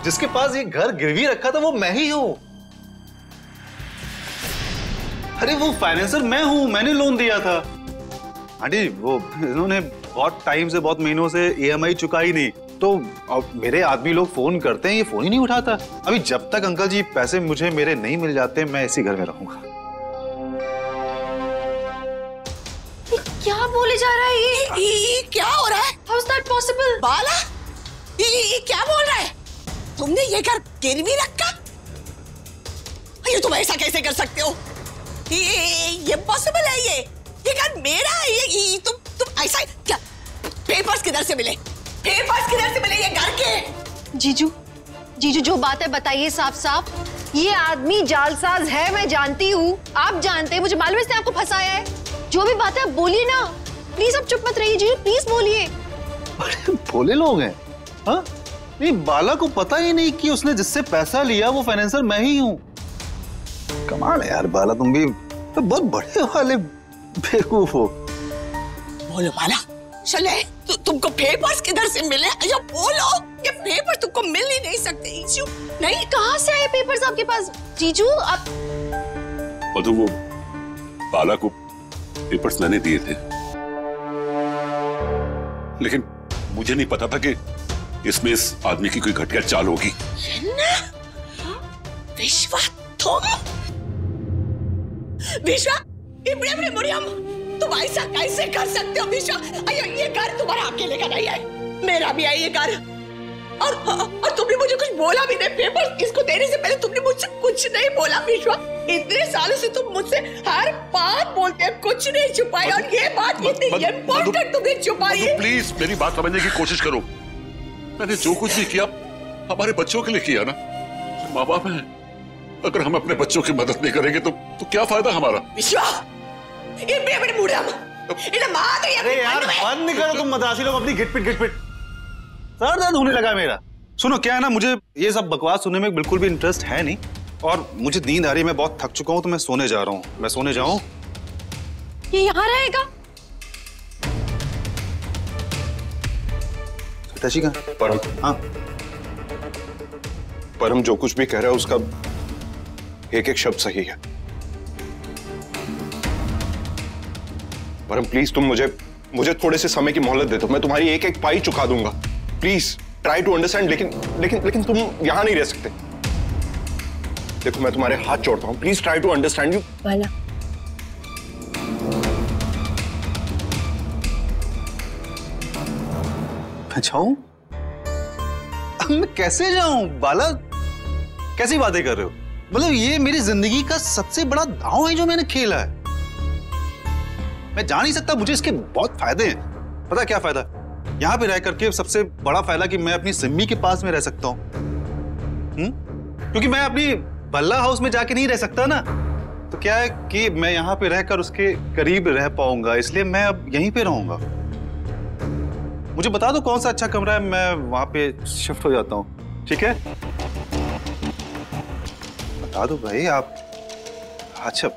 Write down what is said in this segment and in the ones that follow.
जिसके पास ये घर गिरवी रखा था वो मैं ही हूं। अरे वो फाइनेंसर मैं हूं, मैंने लोन दिया था। आंटी वो इन्होंने बहुत टाइम से, बहुत महीनों से EMI चुकाई नहीं, तो अब मेरे आदमी लोग फोन करते हैं, ये फोन ही नहीं उठाता। अभी जब तक अंकल जी पैसे मुझे मेरे नहीं मिल जाते मैं इसी घर में रहूंगा। क्या बोले जा रहा है ये क्या हो रहा है? How is that possible? बाला, ये क्या बोल रहा है? तुमने ये घर गिरवी रखा? ये तुम ऐसा कैसे कर सकते हो? ये पॉसिबल है? ये घर मेरा है। ये तुम ऐसा क्या? पेपर्स किधर से मिले? पेपर्स किधर से मिले ये घर के? जीजू जो बात है बताइए साफ साफ। ये आदमी जालसाज है, मैं जानती हूँ, आप जानते हैं, मुझे मालूम है इसने आपको फंसाया है। जो भी बात है बोलिए ना, प्लीज आप चुप मत रहिए जीजू, प्लीज बोलिए। बड़े भोले लोग हैं। हाँ, नहीं बाला को पता ही नहीं कि उसने जिससे पैसा लिया वो फाइनेंसर मैं ही हूँ। कमाल है यार बाला, तुम भी तो बहुत बड़े वाले बेवकूफ हो। बोलो बाला, चले तुमको पेपर्स किधर से मिले? अच्छा बोलो, ये पेपर तुमको मिल ही नहीं सकते। नहीं, कहाँ से आए पेपर्स आपके पास जीजू? आप मधु, वो बाला को पेपर्स मैंने दिए थे, लेकिन मुझे नहीं पता था कि इसमें इस आदमी की कोई घटिया चाल होगी। विश्वा, विश्वा, इब्राहिम मुरियम, तुम ऐसा कैसे कर सकते हो विश्वा? ये घर तुम्हारा अकेले का नहीं है, मेरा भी है ये घर। और तुमने मुझे कुछ बोला भी नहीं। पेपर इसको देने से पहले तुमने मुझसे कुछ नहीं बोला विश्वा। इतने सालों से तुम मुझसे हर बात बोलते हैं, कुछ नहीं छुपाई, और ये बात इतनी इम्पोर्टेंट तुमने छुपाई है। प्लीज मेरी बात समझने की कोशिश करो। मैंने जो कुछ भी किया हमारे बच्चों के लिए किया ना। माँ बाप हैं, अगर हम अपने बच्चों की मदद नहीं करेंगे तो क्या फायदा हमारा? विश्वा, ये बेबड़े मुड़िया अरे यार बंद करो तुम मद्रासी लोग अपनी घिटपिट। सर दर्द होने लगा मेरा। सुनो क्या है ना, मुझे ये सब बकवास सुनने में बिल्कुल भी इंटरेस्ट है नहीं, और मुझे नींद आ रही है, मैं बहुत थक चुका हूँ, तो मैं सोने जा रहा हूँ। मैं सोने जाऊँ? ये यहाँ रहेगा? हिताशी का परम, हाँ परम जो कुछ भी कह रहा है उसका एक एक शब्द सही है। परम प्लीज तुम मुझे थोड़े से समय की मोहलत दे दो, मैं तुम्हारी एक एक पाई चुका दूंगा। Please try to understand. लेकिन तुम यहां नहीं रह सकते। देखो मैं तुम्हारे हाथ जोड़ता हूं, please try to understand. You Bala, जाऊं? अब मैं कैसे जाऊं बाला? कैसी बातें कर रहे हो? मतलब ये मेरी जिंदगी का सबसे बड़ा दांव है जो मैंने खेला है। मैं जा नहीं सकता, मुझे इसके बहुत फायदे हैं। पता क्या फायदा? यहां पे रह करके सबसे बड़ा फायदा कि मैं अपनी सिम्मी के पास में रह सकता हूं। क्योंकि मैं अपनी बल्ला हाउस में जाके नहीं रह सकता ना, तो क्या है कि मैं यहां पे रहकर उसके करीब रह पाऊंगा, इसलिए मैं अब यहीं पे रहूंगा। मुझे बता दो कौन सा अच्छा कमरा है, मैं वहां पे शिफ्ट हो जाता हूं। ठीक है, बता दो भाई आप। अच्छा,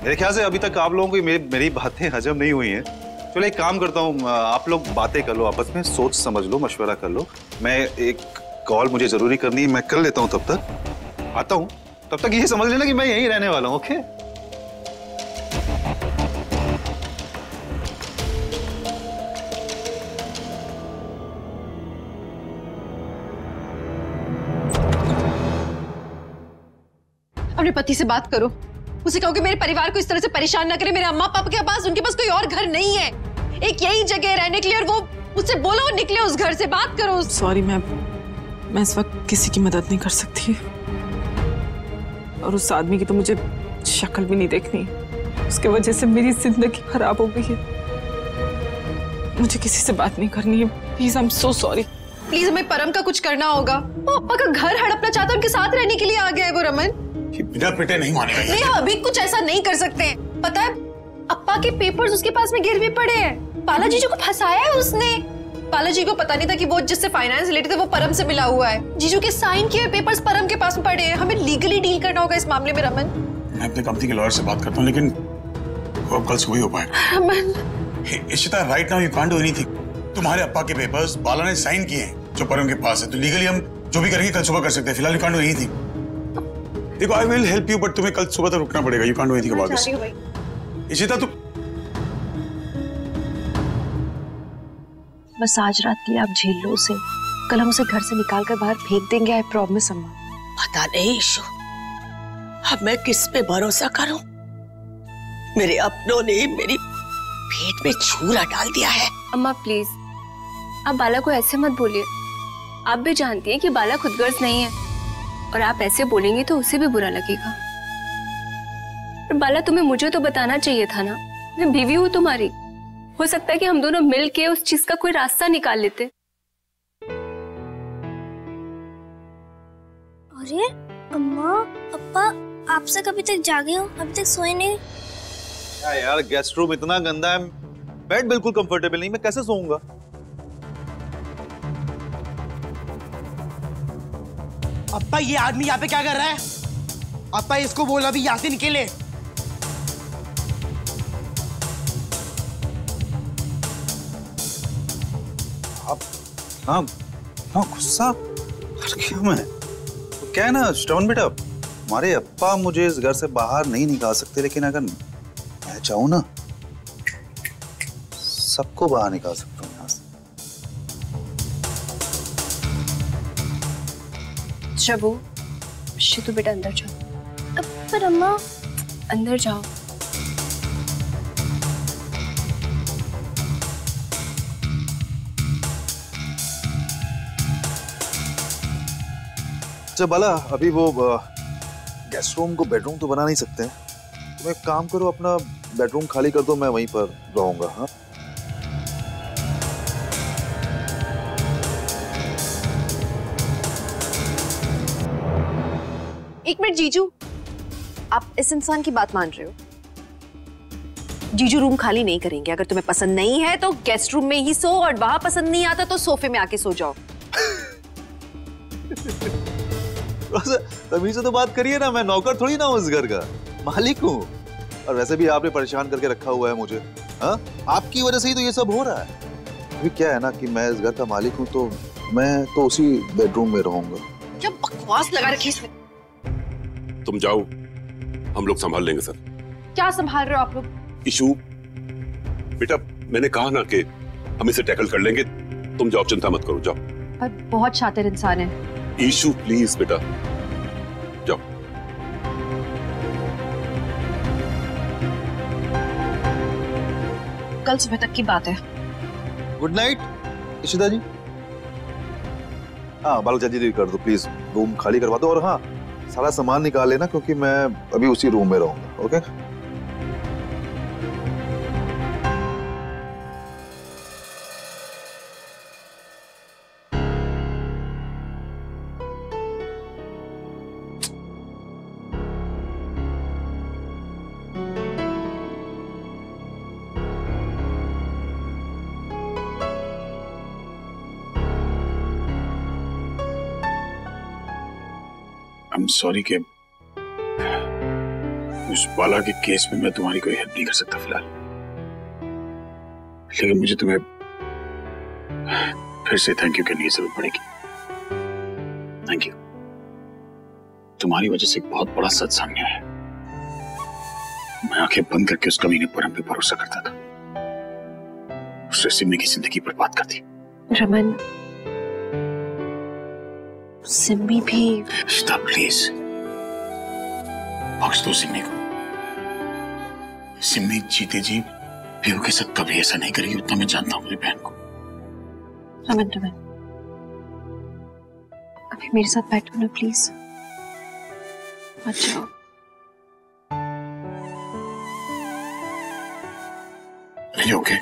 मेरे ख्याल से अभी तक आप लोगों को मेरी बातें हजम नहीं हुई हैं। चलो एक काम करता हूँ, आप लोग बातें कर लो आपस में, सोच समझ लो, मशवरा कर लो। मैं एक कॉल मुझे जरूरी करनी है, मैं कर लेता हूँ, तब तक आता हूँ। तब तक ये समझ लेना कि मैं यहीं रहने वाला हूँ। ओके? अपने पति से बात करो, उसे कहो कि मेरे परिवार को इस तरह से परेशान ना करे। मेरे अम्मा पापा के पास, उनके पास कोई और घर नहीं है, एक यही जगह है रहने के लिए, और वो मुझसे बोलो निकले उस घर से। बात करो। सॉरी, मैं इस वक्त किसी की मदद नहीं कर सकती, और उस आदमी की तो मुझे शक्ल भी नहीं देखनी। उसके वजह से मेरी जिंदगी खराब हो गई है। मुझे किसी से बात नहीं करनी है। Please, I am so sorry. Please, हमें परम का कुछ करना होगा। वो अप्पा का घर हड़पना चाहता है, उनके साथ रहने के लिए आ गया है वो। रमन बिना पिटे नहीं मानेगा। नहीं, हम अभी कुछ ऐसा नहीं कर सकते। पता है, अप्पा के पेपर्स उसके पास में गिरवी पड़े हैं। बालाजी जी को फंसाया है उसने। बालाजी को पता नहीं था कि वो जिससे फाइनेंस रिलेटेड थे वो परम से मिला हुआ है। जीजू के साइन किए पेपर्स परम के पास में पड़े हैं। हमें लीगली डील करना होगा इस मामले में। रमन, मैं अपने कंपनी के लॉयर से बात करता हूँ, लेकिन वो अब कल से वही हो पाए। Raman, Ishita, right now you can't do anything. तुम्हारे अप्पा के पेपर्स बाला ने साइन किए हैं जो परम के पास है, तो लीगली हम जो भी करेंगे कल सुबह कर सकते हैं, फिलहाल यू कांट डू एनीथिंग। देखो I will help you, but तुम्हें कल सुबह तक रुकना पड़ेगा। You can't do anything about this. Ishita तू बस आज रात के लिए आप झेल लो उसे, कल हम उसे घर से निकाल कर बाहर फेंक देंगे, आई प्रॉमिस अम्मा। पता नहीं ईशु, अब मैं किस पे भरोसा करूं? मेरे अपनों ने मेरी पेट में छूरा डाल दिया है। अम्मा प्लीज, आप बाला को ऐसे मत बोलिए। आप भी जानती हैं कि बाला खुदगर्ज नहीं है, और आप ऐसे बोलेंगी तो उसे भी बुरा लगेगा। पर बाला, तुम्हें मुझे तो बताना चाहिए था ना, मैं बीवी हूँ तुम्हारी। हो सकता है कि हम दोनों मिल के उस चीज का कोई रास्ता निकाल लेते। अरे अम्मा, पापा आप से कभी तक जागे हो, अभी तक सोए नहीं? यार गेस्ट रूम इतना गंदा है, बेड बिल्कुल कंफर्टेबल नहीं, मैं कैसे सोऊंगा? अप्पा ये आदमी यहाँ पे क्या कर रहा है? अप्पा इसको बोल अभी यहाँ से निकले। हाँ हाँ, गुस्सा क्यों? मैं तो क्या है ना श्रवण बेटा, हमारे अप्पा मुझे इस घर से बाहर नहीं निकाल सकते, लेकिन अगर मैं चाहूँ ना, सबको बाहर निकाल सकता हूँ यहाँ से। शबू, शितू बेटा अंदर जाओ। पर अम्मा, अंदर जाओ। अच्छा बाला, अभी वो गेस्ट रूम को बेडरूम तो बना नहीं सकते हैं, तुम एक काम करो, अपना बेडरूम खाली कर दो, मैं वहीं पर रहूंगा। हाँ एक मिनट जीजू, आप इस इंसान की बात मान रहे हो? जीजू रूम खाली नहीं करेंगे। अगर तुम्हें पसंद नहीं है तो गेस्ट रूम में ही सो, और वहां पसंद नहीं आता तो सोफे में आके सो जाओ। तमीज से तो बात करिए ना, मैं नौकर थोड़ी ना हूँ इस घर का, मालिक हूँ। और वैसे भी आपने परेशान करके रखा हुआ है मुझे। हाँ, आपकी वजह से ही तो ये सब हो रहा है। अभी क्या है ना कि मैं इस घर का मालिक हूँ, तो मैं तो उसी बेडरूम में रहूंगा। क्या बकवास लगा रखी इसमें? तुम जाओ, हम लोग संभाल लेंगे सर। क्या संभाल रहे हो आप लोग? इशू बेटा, मैंने कहा ना कि हम इसे टैकल कर लेंगे, तुम जाओ, चिंता मत करो, जाओ। पर बहुत शातिर इंसान है। इशू प्लीज बेटा, जाओ। कल सुबह तक की बात है। गुड नाइट इशिता जी। हाँ बाला, जल्दी कर दो प्लीज, रूम खाली करवा दो, और हाँ सारा सामान निकाल लेना, क्योंकि मैं अभी उसी रूम में रहूंगा। ओके? I'm sorry कि उस बाला के केस में मैं तुम्हारी कोई हेल्प नहीं कर सकता फिलहाल, लेकिन मुझे तुम्हें फिर से थैंक यू करने की जरूरत पड़ेगी। Thank you. तुम्हारी वजह से एक बहुत बड़ा सच सामने आया। मैं आंखें बंद करके उस कमीने परम पे भरोसा करता था, उससे सिमी की जिंदगी बर्बाद कर दी। रमन, सिमी भी। स्टॉप प्लीज, बख्श दो सिमी को। सिमी जीते जी पीहू के साथ कभी ऐसा नहीं करेगी, उतना मैं जानता हूँ मेरी बहन को। रमन, रमन, अभी मेरे साथ बैठो ना प्लीज, मत जाओ। Are you okay?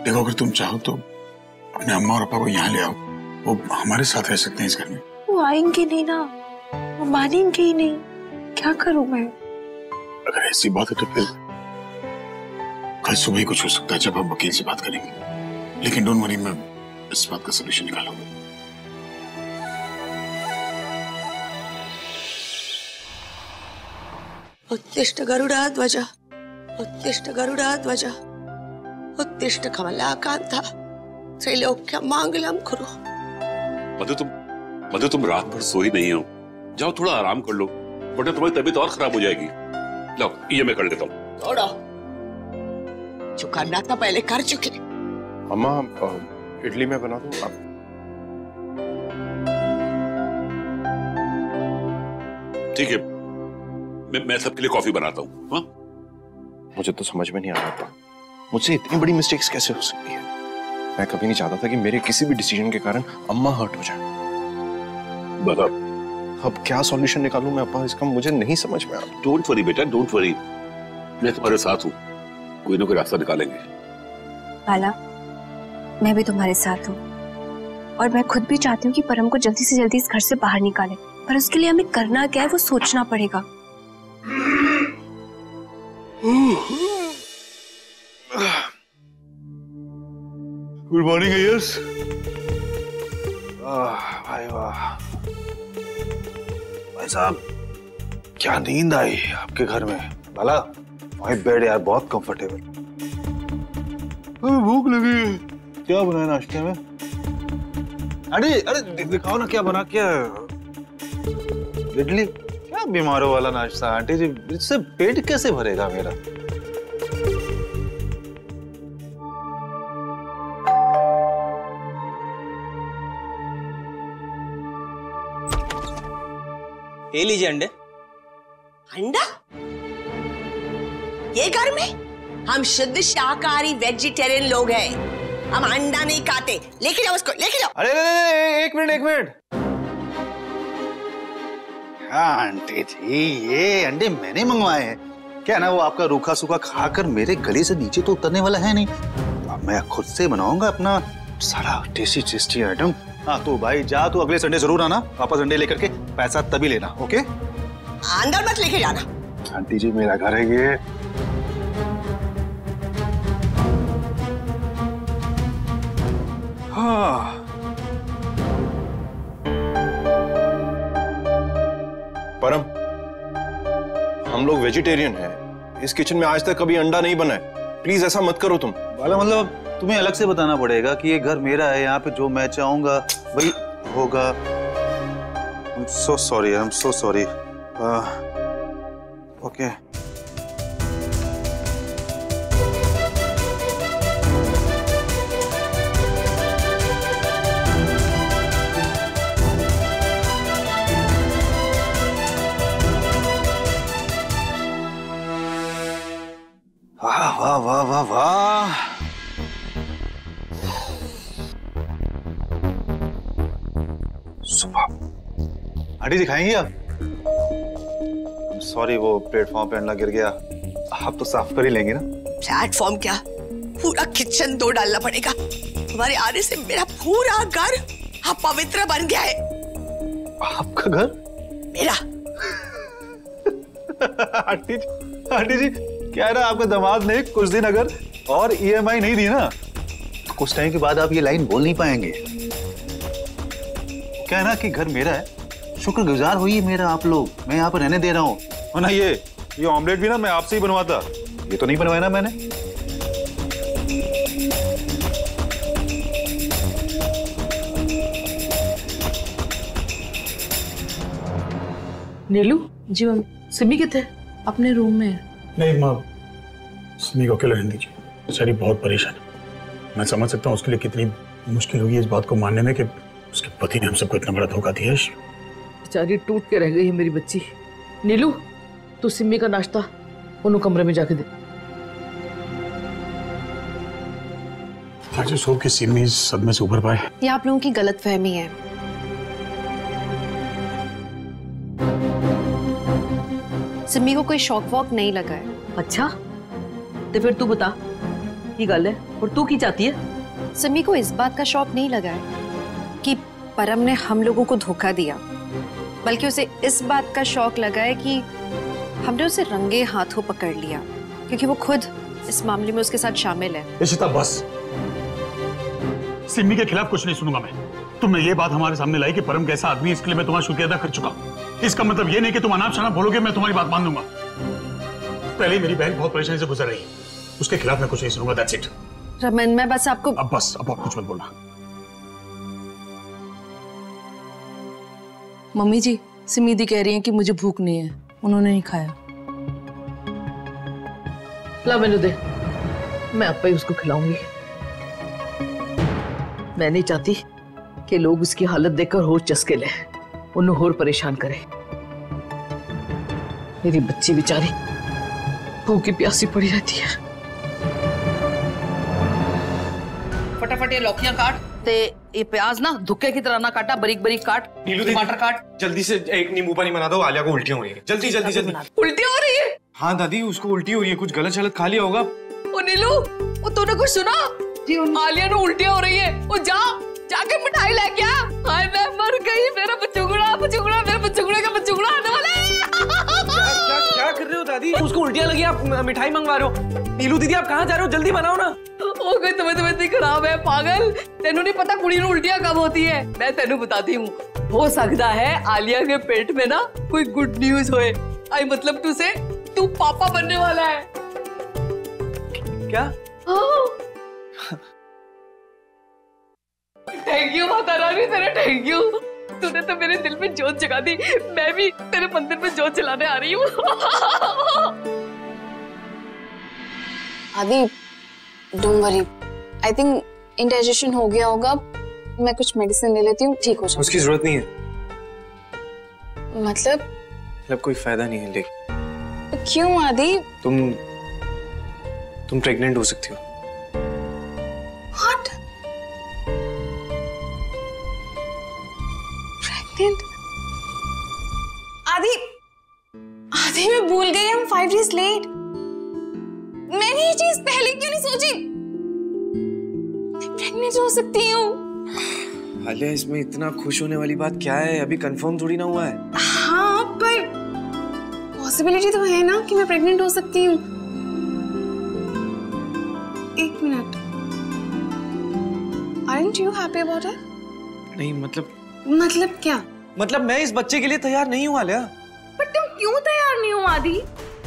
देखो, अगर तुम चाहो तो अपने अम्मा और पापा को यहाँ ले आओ, वो हमारे साथ रह सकते हैं इस घर में। वो आएंगे नहीं ना, वो मानेंगे ही नहीं। क्या करूं मैं? अगर ऐसी बात है तो फिर कल सुबह ही कुछ हो सकता है जब हम वकील से बात करेंगे, लेकिन डोंट वरी, मैं इस बात का सलूशन निकालूंगा। उत्तिष्ठ गरुड़ा ध्वजा, उत्तिष्ठ गरुड़ा ध्वजा, उत्तिष्ठ कमलाकांता त्रैलोक्य मंगलम कुरु। मधु तुम रात भर सोई नहीं हो, जाओ थोड़ा आराम कर लो, वरना तुम्हारी तबीयत और खराब हो जाएगी। लो ये मैं कर लेता हूँ। छोड़ो, जो करना था पहले कर चुके। अम्मा इडली मैं बना दूं आप? ठीक है, मैं सबके लिए कॉफी बनाता हूँ। हाँ? मुझे तो समझ में नहीं आ रहा था मुझसे इतनी बड़ी मिस्टेक्स कैसे हो सकती है। मैं कभी नहीं चाहता था कि मेरे किसी भी डिसीजन के कारण अम्मा हर्ट हो जाए। बता अब क्या सॉल्यूशन निकालूं मैं अप्पा, इसका मुझे नहीं समझ में आ रहा। डोंट वरी बेटा, डोंट वरी, मैं तुम्हारे साथ हूँ, कोई ना कोई रास्ता निकालेंगे। बाला, मैं भी तुम्हारे साथ हूँ और मैं खुद भी चाहती हूँ कि परम को जल्दी से जल्दी इस घर से बाहर निकालें, पर उसके लिए हमें करना क्या है वो सोचना पड़ेगा। Good morning yes. भाई वाह भाई साहब, क्या नींद आई आपके घर में। बाला वही बेड यार बहुत कंफर्टेबल। भूख लगी है, क्या बनाया नाश्ते में? अरे दिखाओ ना क्या बना, क्या इडली? क्या बीमारों वाला नाश्ता आंटी जी, इससे पेट कैसे भरेगा मेरा? ये लीजिए अंडे। अंडा? ये घर में हम शुद्ध शाकाहारी वेजिटेरियन लोग हैं, हम अंडा नहीं खाते। लेके जाओ उसको, लेके जाओ। अरे एक मिनट। हाँ आंटी जी, ये अंडे मैंने मंगवाए हैं। क्या ना वो आपका रूखा सूखा खाकर मेरे गले से नीचे तो उतरने वाला है नहीं। अब मैं खुद से बनाऊंगा अपना सारा टेस्टी आइटम। हाँ तो भाई जा, तो अगले संडे जरूर आना, वापस अंडे लेकर के, पैसा तभी लेना, ओके? अंदर मत लेके जाना। आंटी जी मेरा घर है ये। हाँ परम, हम लोग वेजिटेरियन हैं, इस किचन में आज तक कभी अंडा नहीं बना है, प्लीज ऐसा मत करो तुम। वाला मतलब तुम्हें अलग से बताना पड़ेगा कि ये घर मेरा है, यहाँ पे जो मैं चाहूंगा वही होगा। I'm so sorry. Okay. वाह। सुबह आंटी जी खाएंगी आप? सॉरी वो प्लेटफॉर्म पे अंडा गिर गया, आप तो साफ कर ही लेंगे ना? प्लेटफॉर्म क्या, पूरा किचन धो डालना पड़ेगा। तुम्हारे आने से मेरा पूरा घर अपवित्र बन गया है। आपका घर? मेरा। आंटी जी क्या है ना, आपका दामाद ने कुछ दिन अगर और EMI नहीं दी ना तो कुछ टाइम के बाद आप ये लाइन बोल नहीं पाएंगे। क्या है ना कि घर मेरा है, शुक्रगुजार होइए मेरा आप लोग, मैं यहाँ पर रहने दे रहा हूँ। और ना ये ऑमलेट भी ना मैं आपसे ही बनवाता, ये तो नहीं बनवाया ना मैंने। नीलू जी, सिमी कितने? अपने रूम में है। नहीं माँ, सिमी को अकेले रहने दीजिए, बेचारी बहुत परेशान है। मैं समझ सकता हूँ उसके लिए कितनी मुश्किल होगी इस बात को मानने में कि उसके पति ने हम सबको इतना बड़ा धोखा दिया है। बेचारी टूट के रह गई है मेरी बच्ची। नीलू तू सिमी का नाश्ता उन कमरे में जाके दे। आज सोच के सिमी सदमे से उभर पाए। ये आप लोगों की गलतफहमी है। सिमी को कोई शौक वॉक नहीं लगा है। अच्छा तो फिर तू बता की गल है, और तू की चाहती है? सिमी को इस बात का शौक नहीं लगा है कि परम ने हम लोगों को धोखा दिया, बल्कि उसे इस बात का शौक लगा है कि हमने उसे रंगे हाथों पकड़ लिया, क्योंकि वो खुद इस मामले में उसके साथ शामिल है। इशिता बस, सिमी के खिलाफ कुछ नहीं सुनूंगा मैं। तुमने ये बात हमारे सामने लाई कि परम कैसा आदमी है, इसके लिए मैं तुम्हारा शुक्रिया अदा कर चुका हूं। इसका मतलब ये नहीं कि तुम अनाप शनाप बोलोगे मैं तुम्हारी बात मान लूंगा। पहले मेरी बहन बहुत परेशानी से गुजर रही है, उसके खिलाफ मैं कुछ नहीं सुनूंगा। That's it. रमन मैं बस आपको अब बस, अब कुछ मत बोलना। मम्मी जी, सिमी कह रही हैं कि मुझे भूख नहीं है, उन्होंने नहीं खाया। ला मैंने दे, मैं अब ही उसको खिलाऊंगी। मैं नहीं चाहती कि लोग उसकी हालत देखकर होश चस्के ले, उन्हें और परेशान करे। मेरी बच्ची बेचारी भूखी प्यासी पड़ी रहती है। फटाफट ये लौकियां काट ते ये प्याज ना धुक्के की तरह ना काटा, बारीक बारीक काट। टमाटर काट। जल्दी से एक नींबू पानी बना दो, आलिया को उल्टियां हो रही है। जल्दी जल्दी जल्दी। उल्टियां हो रही है? हाँ दादी, उसको उल्टी हो रही है, कुछ गलत शलत खा लिया होगा। ओ नीलू, ओ तूने कुछ सुना? आलिया ने उल्टियां हो रही है। ओ जाके मिठाई लेके आ। हाय मैं मर गई, मेरा बचुगड़ा बचुगड़ा, मेरा बचुगड़ा का बचुगड़ा आने वाला है। क्या कर रहे हो दादी? उसको उल्टियां लगी, आप मिठाई मंगवा रहे हो। नीलू दीदी आप कहाँ जा रहे हो? जल्दी बनाओ ना। ओ कोई तबीयत इतनी खराब है पागल, तेनू नहीं पता कुड़ी ਨੂੰ उल्टियां कब होती है। मैं तेनू बताती हूँ, हो सकता है आलिया के पेट में ना कोई गुड न्यूज होए। आई मतलब टू से तू पापा बनने वाला है। क्या? थैंक यू माता रानी, तेरे थैंक यू। तूने तो मेरे दिल में जोत जगा दी, मैं भी तेरे मंदिर में जोत जलाने आ रही हूँ। आदि don't worry, I think indigestion हो गया होगा। मैं कुछ मेडिसिन ले लेती हूँ, ठीक हो जाएगा। उसकी जरूरत नहीं है। मतलब कोई फायदा नहीं है लेकिन। तो क्यों आदि? तुम प्रेग्नेंट हो सकती हो। What? Pregnant? आदि मैं भूल गई, हम 5 days लेट। मैंने ये चीज पहले क्यों नहीं सोची? प्रेग्नेंट हो सकती हूँ। आलिया, इसमें इतना खुश होने वाली बात क्या है? अभी कंफर्म थोड़ी ना हुआ है। हाँ पर पॉसिबिलिटी तो है ना कि मैं प्रेग्नेंट हो सकती हूँ। एक minute, Aren't you happy about it? नहीं मतलब क्या? मतलब मैं इस बच्चे के लिए तैयार नहीं हूँ आलिया। पर तुम क्यों तैयार नहीं हो आदि?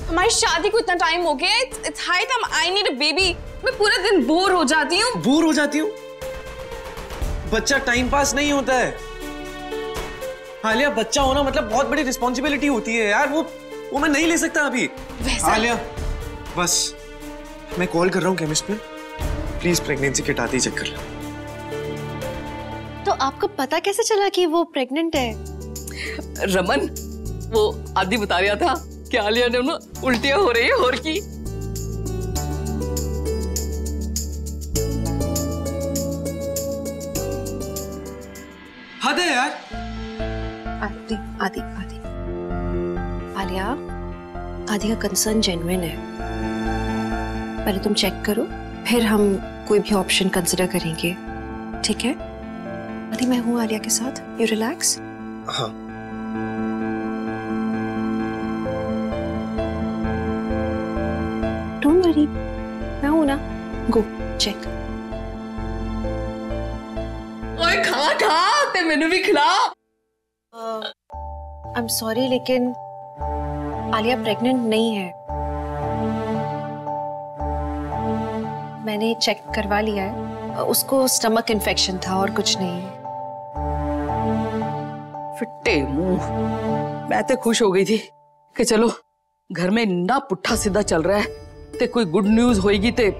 हमारी शादी को इतना टाइम हो गया, it's high time I need a baby। मैं पूरा दिन बोर हो जाती हूँ। बोर हो जाती हूँ? बच्चा टाइम पास नहीं होता है आलिया। बच्चा होना मतलब बहुत बड़ी रिस्पॉन्सिबिलिटी होती है यार, वो मैं नहीं ले सकता अभी। आलिया बस, मैं कॉल कर रहा हूँ केमिस्ट पे, प्लीज प्रेगनेंसी किट आते ही चेक कर लो। तो आपको पता कैसे चला कि वो प्रेग्नेंट है? रमन, वो आदि बता रहा था कि आलिया ने ना उल्टियां हो रही है और की। हद है यार। आदि आलिया, आदि का कंसर्न जेन्युइन है। पहले तुम चेक करो, फिर हम कोई भी ऑप्शन कंसिडर करेंगे, ठीक है? आदि मैं हूँ आलिया के साथ, यू रिलैक्स। हाँ। डोंट वरी, मैं हूँ ना। Go check. ओए खा ते मैंने भी खिला। आई एम सॉरी लेकिन आलिया प्रेग्नेंट नहीं है। मैंने चेक करवा लिया है, उसको स्टमक इन्फेक्शन था और कुछ नहीं है। फिट्टे मुंह, मैं तो खुश हो गई थी कि चलो घर में ना पुट्ठा सीधा चल रहा है, ते कोई गुड न्यूज होएगी ते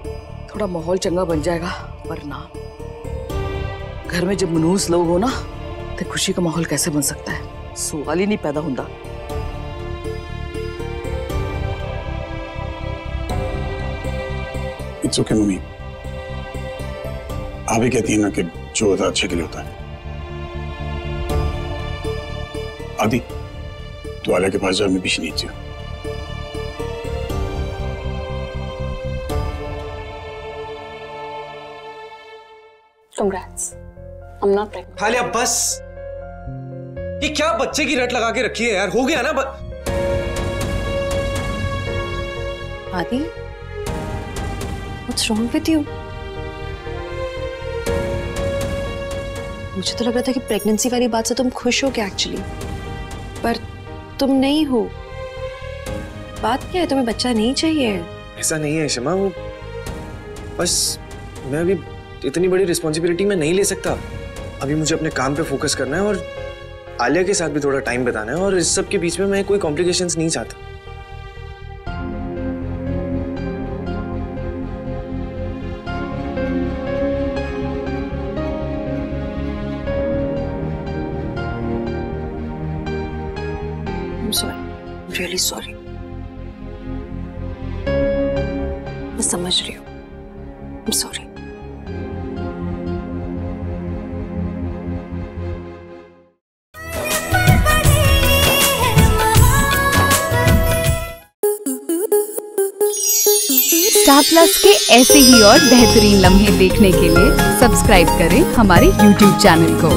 थोड़ा माहौल चंगा बन जाएगा। पर ना, घर में जब मनहूस लोग हो ना, तो खुशी का माहौल कैसे बन सकता है? सवाल ही नहीं पैदा होता। इट्स ओके मम्मी, आप ही कहती है ना कि जो होता है अच्छे के लिए होता है। आदि, तो आलिया के पास जा, मैं पीछे नीचे। Congrats, I'm not pregnant। Alia बस, ये क्या बच्चे की रट लगा के रखी है यार? हो गया ना आदि, what's wrong with you? मुझे तो लग रहा था कि प्रेगनेंसी वाली बात से तुम खुश हो क्या एक्चुअली, पर तुम नहीं हो। बात क्या है, तुम्हें बच्चा नहीं चाहिए? ऐसा नहीं है शमा, वो बस मैं अभी इतनी बड़ी रिस्पॉन्सिबिलिटी में नहीं ले सकता। अभी मुझे अपने काम पे फोकस करना है और आलिया के साथ भी थोड़ा टाइम बिताना है, और इस सब के बीच में मैं कोई कॉम्प्लिकेशंस नहीं चाहता। I'm sorry. I'm really sorry. मैं समझ रही हूँ। I'm sorry. स्टार प्लस के ऐसे ही और बेहतरीन लम्हे देखने के लिए सब्सक्राइब करें हमारे YouTube चैनल को।